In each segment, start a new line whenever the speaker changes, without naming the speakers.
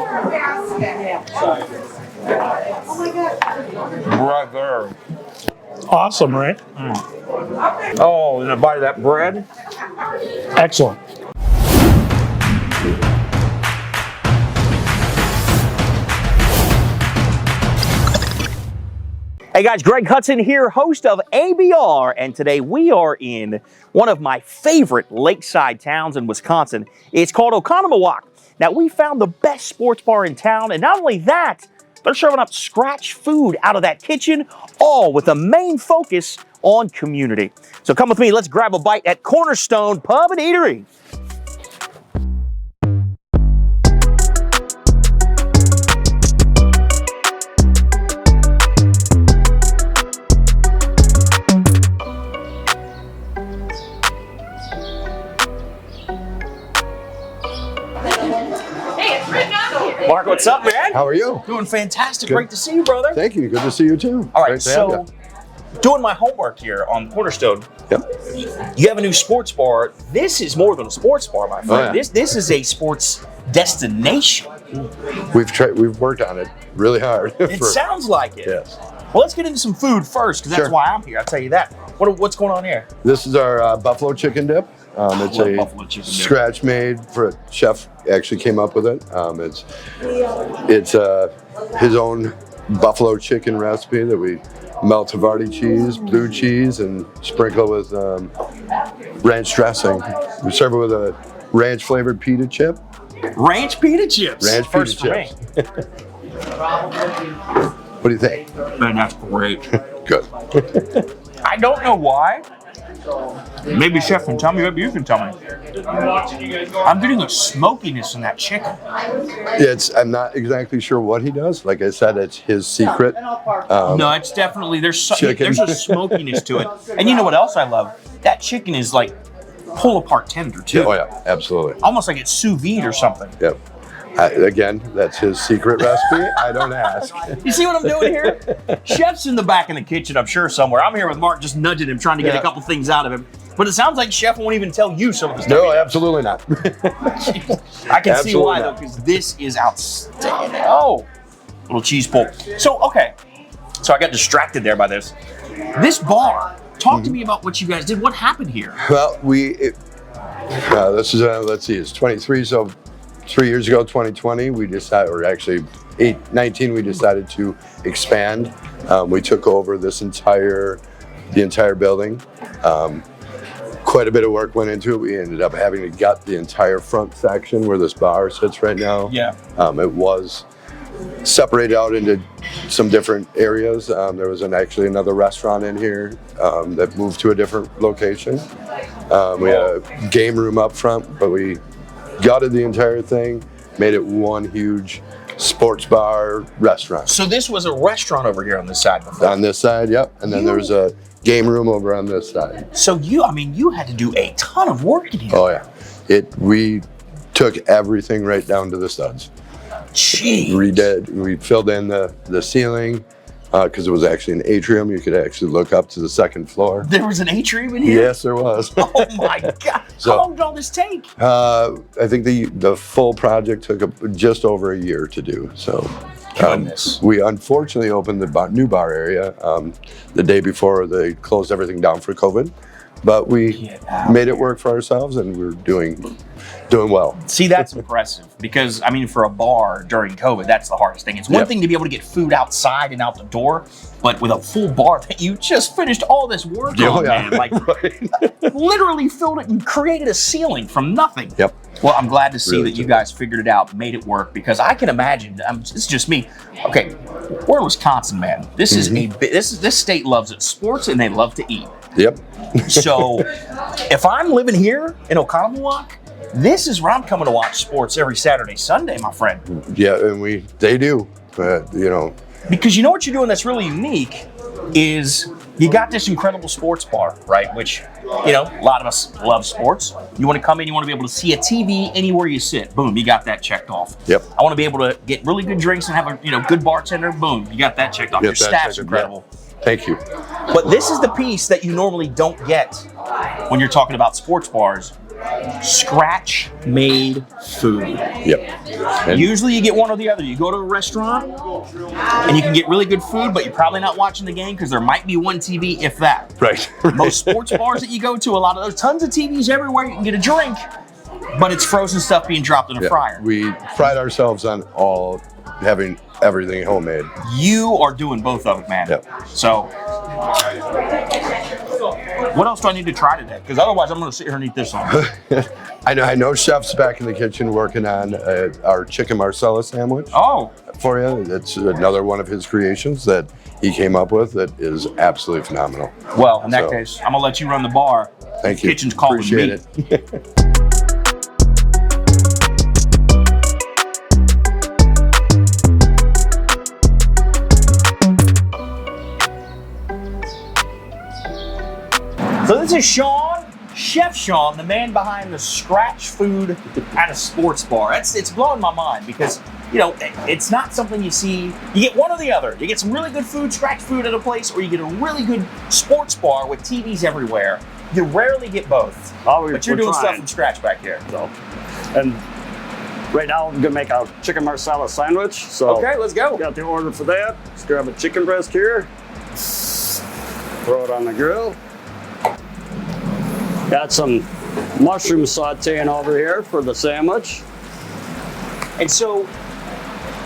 Right there.
Awesome, right?
Oh, and a bite of that bread.
Excellent.
Hey guys, Greg Hudson here, host of ABR, and today we are in one of my favorite lakeside towns in Wisconsin. It's called Oconomowoc. Now, we found the best sports bar in town, and not only that, they're serving up scratch food out of that kitchen, all with a main focus on community. So come with me, let's grab a bite at Cornerstone Pub and Eatery. Mark, what's up, man?
How are you?
Doing fantastic.
Good.
Great to see you, brother.
Thank you. Good to see you too.
All right,
Great to have
so doing my homework here on Cornerstone.
Yep.
You have a new sports bar. This is more than a sports bar, my friend.
Oh, yeah.
This is a sports destination.
We've worked on it really hard.
It sounds like it.
Yes.
Well, let's get into some food first, because that's
Sure.
why I'm here. I'll tell you that. What's going on here?
This is our buffalo chicken dip. It's
love
a
buffalo chicken dip.
scratch made for a chef. Actually came up with it. It's his own buffalo chicken recipe that we melt Havarti cheese, blue cheese, and sprinkle with ranch dressing. We serve it with a ranch flavored pita chip.
Ranch pita chips.
Ranch
First
pita
for
chips. What do you think?
Man, that's great.
Good.
I don't know why. Maybe Chef can tell me, maybe you can tell me. I'm getting a smokiness in that chicken.
I'm not exactly sure what he does. Like I said, it's his secret.
No, it's definitely, there's
Chicken.
a smokiness to it. And you know what else I love? That chicken is like pull apart tender too.
Oh yeah, absolutely.
Almost like it's sous vide or something.
Yep. Again, that's his secret recipe. I don't ask.
You see what I'm doing here? Chef's in the back in the kitchen, I'm sure, somewhere. I'm here with Mark just nudging him, trying to get a couple things out of him. But it sounds like Chef won't even tell you some of the stuff.
No, absolutely not.
I can see why,
Absolutely
though,
not.
because this is outstanding. Oh, little cheese pull. So, okay. So I got distracted there by this. This bar, talk to me about what you guys did. What happened here?
Well, this is let's see, it's 23. So 3 years ago, 2020, we decided, or actually 19, we decided to expand. We took over the entire building. Quite a bit of work went into it. We ended up having to gut the entire front section where this bar sits right now.
Yeah.
It was separated out into some different areas. There was actually another restaurant in here that moved to a different location. We had a game room up front, but we gutted the entire thing, made it one huge sports bar restaurant.
So this was a restaurant over here on this side before.
On this side, yep. And then there's a game room over on this side.
So you had to do a ton of work in here.
Oh yeah. We took everything right down to the studs.
Jeez.
We filled in the ceiling, because it was actually an atrium. You could actually look up to the second floor.
There was an atrium in here?
Yes, there was.
Oh my God.
So,
how long did all this take?
I think the full project took just over a year to do. So
Goodness.
We unfortunately opened the new bar area the day before they closed everything down for COVID. But we made it work for ourselves, and we're doing well.
See, that's impressive, because I mean, for a bar during COVID, that's the hardest thing. It's one thing to be able to get food outside and out the door, but with a full bar that you just finished all this work on, man, like literally filled it and created a ceiling from nothing.
Yep.
Well, I'm glad to see
Really
that you guys figured it out, made it work, because I can imagine. It's just me. Okay, we're in Wisconsin, man. This is this state loves its sports, and they love to eat.
Yep.
So if I'm living here in Oconomowoc, this is where I'm coming to watch sports every Saturday, Sunday, my friend.
Yeah, and they do, but
Because you know what you're doing that's really unique is you got this incredible sports bar, right? Which, a lot of us love sports. You want to come in, you want to be able to see a TV anywhere you sit. Boom, you got that checked off.
Yep.
I want to be able to get really good drinks and have a good bartender. Boom, you got that checked off. Your staff's incredible.
Yeah. Thank you.
But this is the piece that you normally don't get when you're talking about sports bars. scratch-made food.
Yep. And
Usually you get one or the other. You go to a restaurant and you can get really good food, but you're probably not watching the game because there might be one TV, if that.
right.
Most sports bars that you go to, a lot of those, tons of TVs everywhere. You can get a drink, but it's frozen stuff being dropped in a fryer.
We pride ourselves on having everything homemade.
You are doing both of it, man.
Yep.
So, what else do I need to try today? Because otherwise, I'm going to sit here and eat this all.
I know Chef's back in the kitchen working on our chicken marsala sandwich
Oh,
for you. It's another one of his creations that he came up with that is absolutely phenomenal.
well, in that
So-
case, I'm going to let you run the bar.
Thank you.
Kitchen's calling
Appreciate
me.
it.
So this is Sean, Chef Sean, the man behind the scratch food at a sports bar. It's blowing my mind because, you know, it's not something you see. You get one or the other. You get some really good food, scratch food at a place, or you get a really good sports bar with TVs everywhere. You rarely get both.
Oh,
But you're
we're
doing stuff
trying.
from scratch back here.
So, and right now we're gonna make a chicken marsala sandwich. So
Okay, let's go.
got the order for that. Let's grab a chicken breast here. Throw it on the grill. Got some mushroom sauteing over here for the sandwich.
And so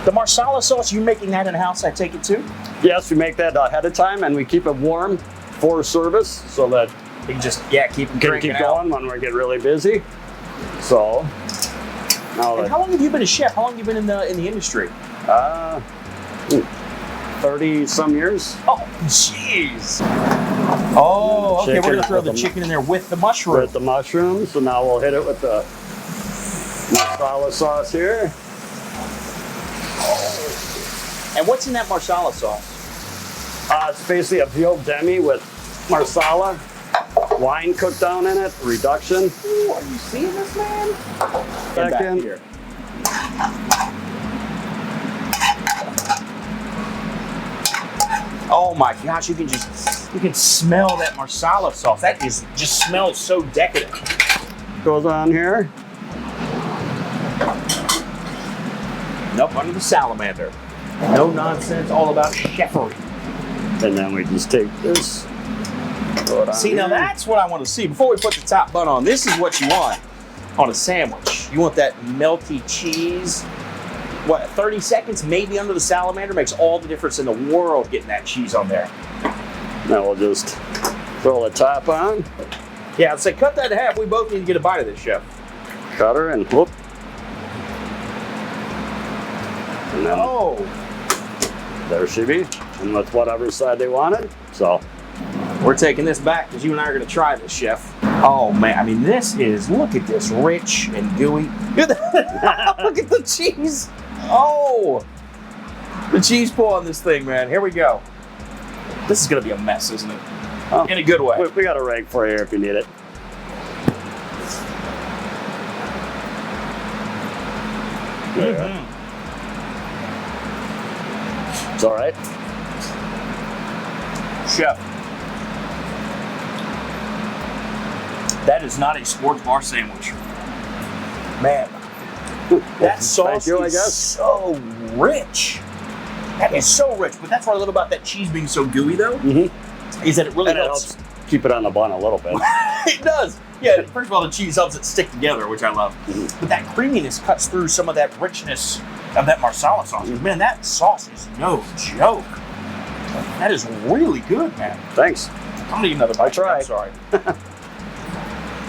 the marsala sauce, you're making that in-house, I take it too?
Yes, we make that ahead of time and we keep it warm for service so that
You can just, keep them
we can
drinking
keep
out.
going when we get really busy. So now
And
that
how long have you been a chef? How long have you been in the industry?
30 some years.
Oh, jeez. Oh, okay. We're
Chicken
gonna throw the
with the-
chicken in there with the mushroom.
With the mushrooms, so now we'll hit it with the marsala sauce here.
And what's in that marsala sauce?
It's basically a veal demi with marsala, wine cooked down in it, reduction.
Ooh, are you seeing this, man? Get back
Second.
here. Oh my gosh! You can smell that marsala sauce. That just smells so decadent.
Goes on here.
Nope, under the salamander. No nonsense. All about chefery.
And then we just take this. Throw it on
See, now
here.
that's what I want to see. Before we put the top bun on, this is what you want on a sandwich. You want that melty cheese. What, 30 seconds maybe under the salamander makes all the difference in the world getting that cheese on there.
Now we'll just throw the top on,
Yeah, I'd say cut that in half. We both need to get a bite of this, chef.
cut her, and whoop. And then
Oh,
there she be. And with whatever side they wanted. So
we're taking this back because you and I are going to try this, chef. Oh man, I mean look at this, rich and gooey. Look at the cheese. Oh, the cheese pull on this thing, man. Here we go. This is going to be a mess, isn't it?
oh,
In a good way.
we got a rag for you here if you need it. There you go. It's all right.
Chef, that is not a sports bar sandwich. Man, that sauce
you, I
is
guess.
so rich. That is so rich, but that's what I love about that cheese being so gooey, though, is that it really
And it
helps.
helps keep it on the bun a little bit.
It does. Yeah, first of all, the cheese helps it stick together, which I love. But that creaminess cuts through some of that richness of that marsala sauce. Man, that sauce is no joke. That is really good, man.
Thanks.
I'm gonna eat another bite.
I tried.
I'm sorry.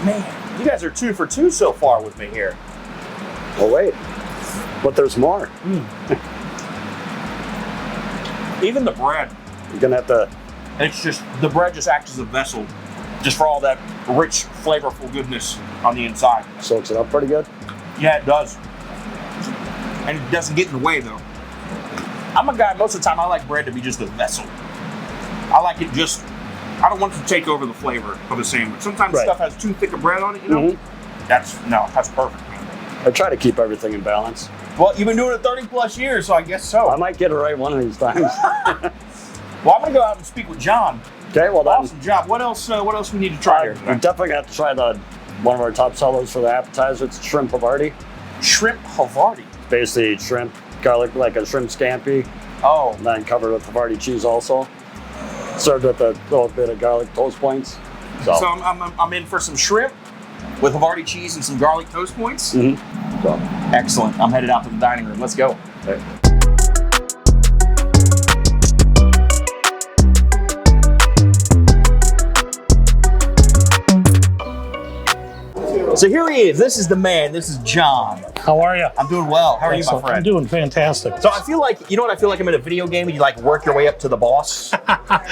Man, you guys are 2 for 2 so far with me here.
Oh wait, but there's more.
Even the bread,
You're gonna have to.
it's just, the bread just acts as a vessel just for all that rich, flavorful goodness on the inside.
Soaks it up pretty good.
Yeah, it does. And it doesn't get in the way, though. I'm a guy, most of the time, I like bread to be just a vessel. I like it just, I don't want it to take over the flavor of a sandwich. Sometimes
Right.
stuff has too thick of bread on it, you know? That's perfect, man.
I try to keep everything in balance.
Well, you've been doing it 30 plus years, so I guess so.
I might get it right one of these times.
Well, I'm gonna go out and speak with John.
Okay, well then.
Awesome job. What else we need to try here
You're
today?
definitely gonna have to try the one of our top sellers for the appetizer. It's shrimp Havarti.
Shrimp Havarti.
Basically shrimp, garlic, like a shrimp scampi,
Oh,
and then covered with Havarti cheese also. Served with a little bit of garlic toast points.
so I'm in for some shrimp with Havarti cheese and some garlic toast points.
So,
Excellent. I'm headed out to the dining room. Let's go.
okay.
So here he is. This is the man. This is John.
How are you?
I'm doing well. How are you, my
Excellent. I'm
friend?
doing fantastic.
So I feel like, you know what I feel like I'm in a video game and you like work your way up to the boss.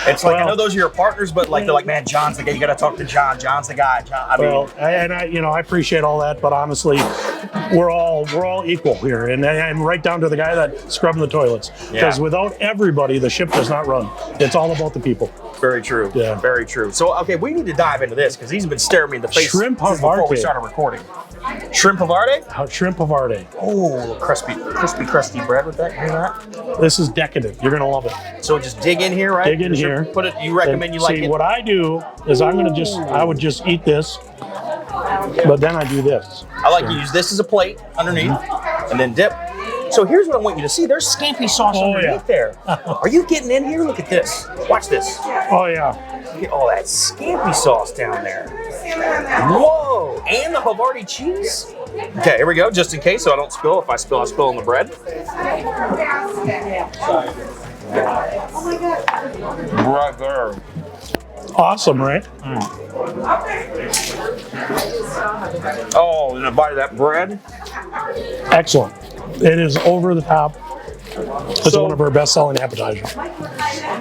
It's like, I know those are your partners, but like, they're like, man, John's the guy. You got to talk to John. John's the guy. John. I mean,
I appreciate all that, but honestly, we're all equal here, and I'm right down to the guy that scrubbing the toilets. Because without everybody, the ship does not run. It's all about the people.
very true.
Yeah.
Very true. So, okay, we need to dive into this because he's been staring me in the face
Shrimp
since before we
Havarti.
started recording. Shrimp Havarti?
Shrimp Havarti.
Oh, crusty bread with that. Hear that?
This is decadent. You're gonna love it.
So just dig in here, right?
Dig in here.
Put it. You recommend
And
you like
see,
it?
what I do is I would just eat this, but then I do this.
I like to use this as a plate underneath, and then dip. So here's what I want you to see. There's scampi sauce underneath there. Are you getting in here? Look at this. Watch this.
Oh yeah.
Look at all that scampi sauce down there. Whoa! And the Havarti cheese. Okay, here we go. Just in case, so I don't spill. If I spill, I spill on the bread. Right there.
Awesome, right?
Oh, and a bite of that bread.
Excellent. It is over the top. It's one of our best-selling appetizers.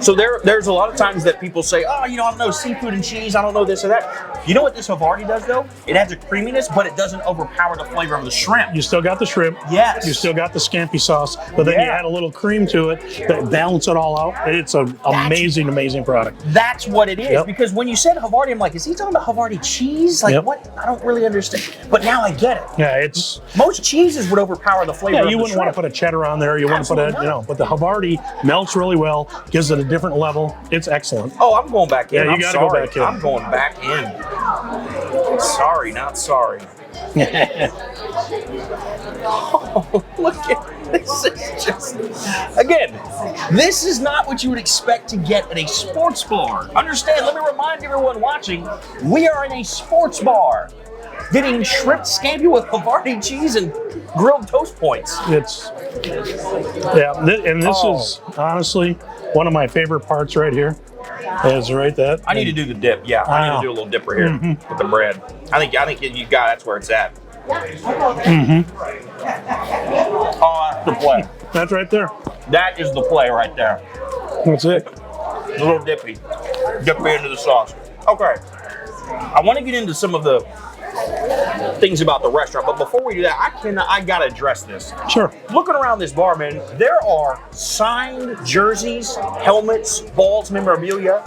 So there's a lot of times that people say, oh, you know, I don't know seafood and cheese, I don't know this or that. You know what this Havarti does though? It adds a creaminess, but it doesn't overpower the flavor of the shrimp.
You still got the shrimp.
Yes.
You still got the scampi sauce, but then you add a little cream to it that balance it all out. It's an amazing, amazing product.
That's what it is.
Yep.
Because when you said Havarti, I'm like, is he talking about Havarti cheese? Like what? I don't really understand. But now I get it.
Yeah, it's
Most cheeses would overpower the flavor of the
you wouldn't want to put a cheddar on there. You wouldn't put but the Havarti melts really well, gives it a different level. It's excellent.
Oh, I'm going back in.
Yeah, you
I'm
gotta go
sorry.
back in.
I'm going back in. Sorry, not sorry. Oh, look at this. Is just again, this is not what you would expect to get at a sports bar. Understand, let me remind everyone watching, we are in a sports bar getting shrimp scampi with Havarti cheese and grilled toast points.
It's and this is honestly one of my favorite parts right here. Is right that.
I need to do the dip. Yeah, I need to do a little dipper here with the bread. I think you got that's where it's at. Oh, that's the play.
That's right there.
That is the play right there.
That's it.
A little dippy. Dip it into the sauce. Okay. I want to get into some of the things about the restaurant, but before we do that, I gotta address this.
Sure.
Looking around this bar, man, there are signed jerseys, helmets, balls, memorabilia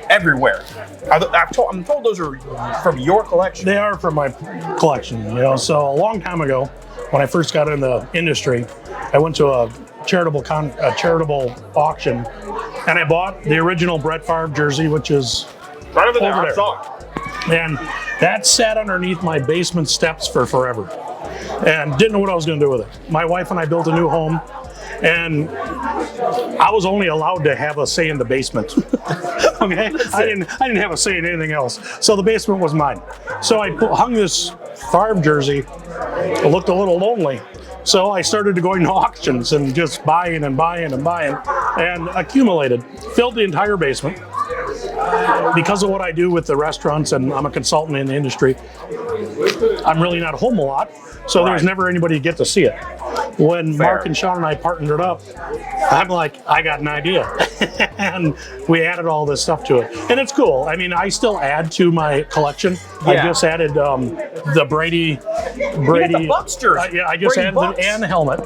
everywhere. I'm told those are from your collection.
They are from my collection, you know. So a long time ago, when I first got in the industry, I went to a charitable auction, and I bought the original Brett Favre jersey, which is
Right over there.
over
I
there.
saw it.
And that sat underneath my basement steps for forever, and didn't know what I was going to do with it. My wife and I built a new home, and I was only allowed to have a say in the basement. Okay, I didn't have a say in anything else. So the basement was mine. So I hung this Favre jersey. It looked a little lonely. So I started going to auctions and just buying and buying and buying, and accumulated, filled the entire basement. Because of what I do with the restaurants, and I'm a consultant in the industry, I'm really not home a lot, so there's never anybody to get to see it. When Mark and Sean and I partnered it up, I'm like, I got an idea. And we added all this stuff to it. And it's cool. I mean, I still add to my collection. I just added the Brady.
You got the Bucks jersey.
I just
Brady
added
Bucks.
and the helmet.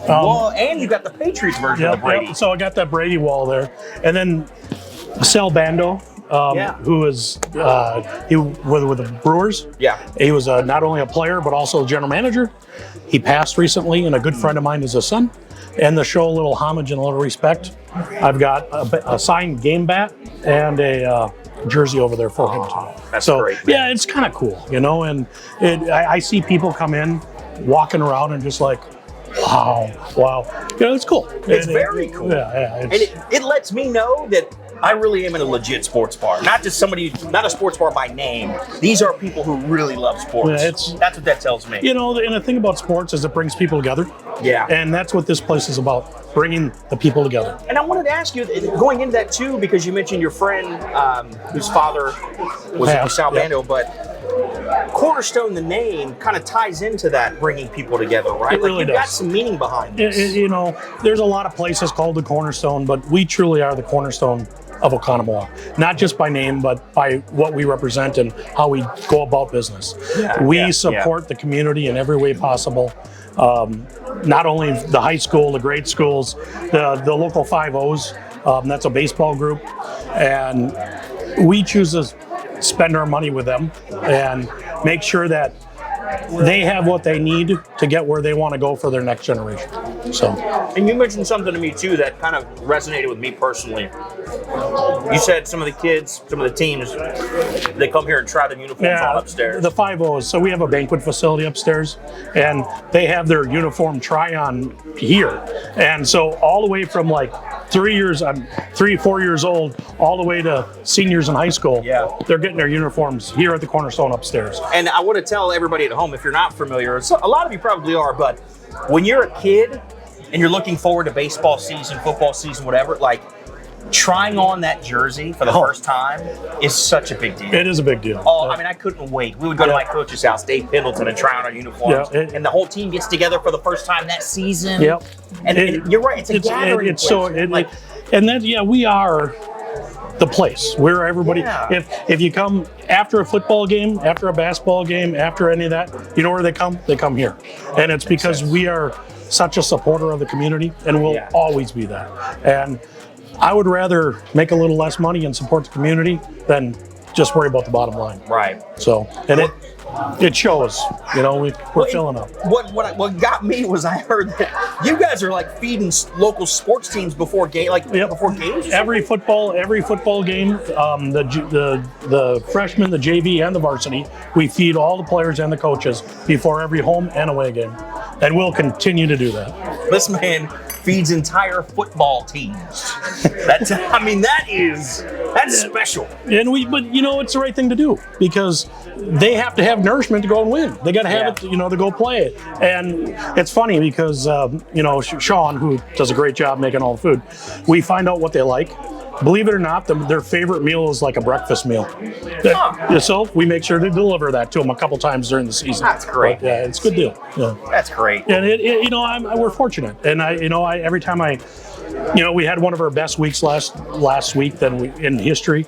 Well, and you got the Patriots version of Brady.
So I got that Brady wall there. And then Sal Bando, who is he with the Brewers. Yeah, he was not only a player but also a general manager. He passed recently, and a good friend of mine is his son. And to show a little homage and a little respect, I've got a signed game bat and a jersey over there for him too.
That's
so
great, man.
yeah, it's kind of cool, you know. And I see people come in, walking around, and just like, wow, you know, it's cool.
It's very cool.
Yeah,
And it lets me know that I really am in a legit sports bar. Not just not a sports bar by name. These are people who really love sports.
Yeah,
that's what that tells me.
you know, and the thing about sports is it brings people together.
Yeah.
And that's what this place is about, bringing the people together.
And I wanted to ask you, going into that too, because you mentioned your friend whose father was in South Bando, but Cornerstone, the name, kind of ties into that, bringing people together, right?
It really
you've
does.
got some meaning behind this.
You know, there's a lot of places called the Cornerstone, but we truly are the Cornerstone of Oconomowoc. Not just by name, but by what we represent and how we go about business. We support the community in every way possible. Not only the high school, the grade schools, the local 5-O's, that's a baseball group, and we choose to spend our money with them and make sure that they have what they need to get where they want to go for their next generation. So,
and you mentioned something to me too that kind of resonated with me personally. You said some of the kids, some of the teams, they come here and try their uniforms on upstairs.
The 5-O's. So we have a banquet facility upstairs, and they have their uniform try-on here. And so all the way from like 4 years old, all the way to seniors in high school, they're getting their uniforms here at the Cornerstone upstairs.
And I want to tell everybody at home, if you're not familiar, a lot of you probably are, but when you're a kid and you're looking forward to baseball season, football season, whatever, like trying on that jersey for the first time is such a big deal.
It is a big deal.
Oh, I mean, I couldn't wait. We would go to my coach's house, Dave Pendleton, and try on our uniforms. And the whole team gets together for the first time that season. And you're right, it's a gathering place.
And then, we are the place where everybody, if you come after a football game, after a basketball game, after any of that, you know where they come? They come here. And it's because we are such a supporter of the community, and we'll always be that. And I would rather make a little less money and support the community than just worry about the bottom line.
Right.
So, and it shows, you know, we're filling up.
What got me was I heard that you guys are like feeding local sports teams before before games.
Every football game, the freshmen, the JV, and the varsity, we feed all the players and the coaches before every home and away game, and we'll continue to do that.
This man feeds entire football teams. That's special.
But you know, it's the right thing to do because they have to have nourishment to go and win. They got to have it, you know, to go play it. And it's funny because you know, Sean, who does a great job making all the food, we find out what they like. Believe it or not, their favorite meal is like a breakfast meal. So we make sure to deliver that to them a couple times during the season.
That's great.
But, it's a good deal. Yeah.
That's great.
And you know, we're fortunate. And every time we had one of our best weeks last week in history.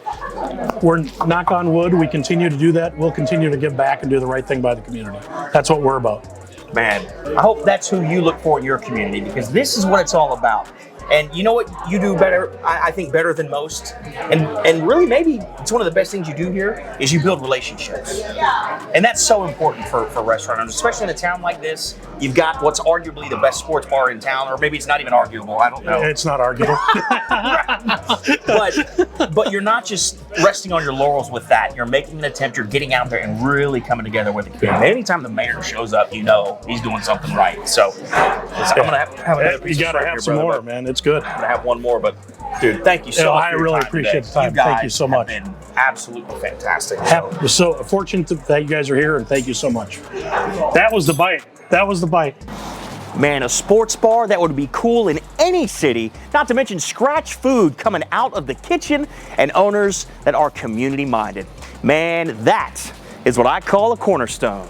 We're, knock on wood, we continue to do that. We'll continue to give back and do the right thing by the community. That's what we're about.
Man, I hope that's who you look for in your community, because this is what it's all about. And you know what you do better, I think better than most, and really maybe it's one of the best things you do here, is you build relationships. And that's so important for restaurant owners, especially in a town like this. You've got what's arguably the best sports bar in town, or maybe it's not even arguable, I don't know.
It's not arguable.
But you're not just resting on your laurels with that. You're making an attempt, you're getting out there and really coming together with the community. Anytime the mayor shows up, you know he's doing something right. So I'm going to have another
you got to have some more, man. It's good.
I'm going to have one more, but dude, thank you so much.
I really appreciate the time. Thank you so much.
You've been absolutely fantastic.
We're so fortunate that you guys are here, and thank you so much. That was the bite.
Man, a sports bar that would be cool in any city, not to mention scratch food coming out of the kitchen and owners that are community minded. Man, that is what I call a cornerstone.